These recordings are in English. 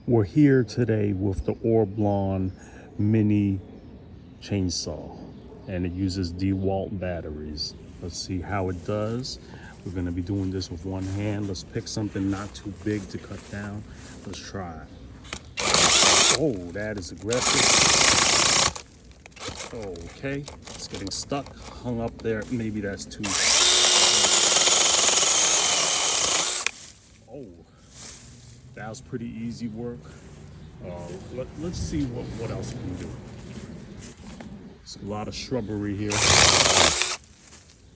We're here today with the ORBLON mini chainsaw, and it uses DeWalt batteries. Let's see how it does. We're going to be doing this with one hand. Let's pick something not too big to cut down. Let's try it. Oh, that is aggressive. Okay, it's getting stuck, hung up there. Maybe that's too. Oh, that was pretty easy work. Let's see what else we can do. There's a lot of shrubbery here.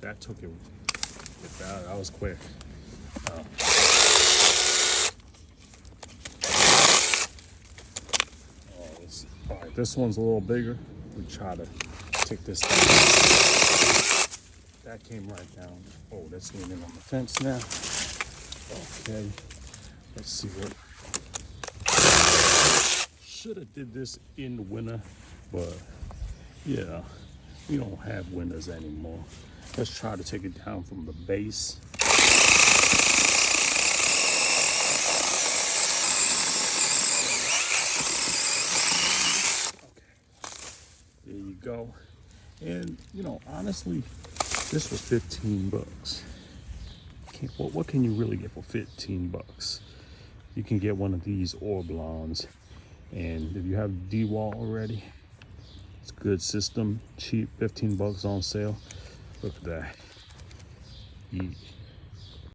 That took it. That was quick. All right, this one's a little bigger. We try to take this down. That came right down. Oh, that's leaning on the fence now. Okay, let's see what. Should have did this in the winter, but yeah, we don't have winters anymore. Let's try to take it down from the base. Okay, there you go. And you know, honestly, this was 15 bucks. What can you really get for 15 bucks? You can get one of these ORBLONs, and if you have DeWalt already, it's a good system, cheap, 15 bucks on sale. Look at that.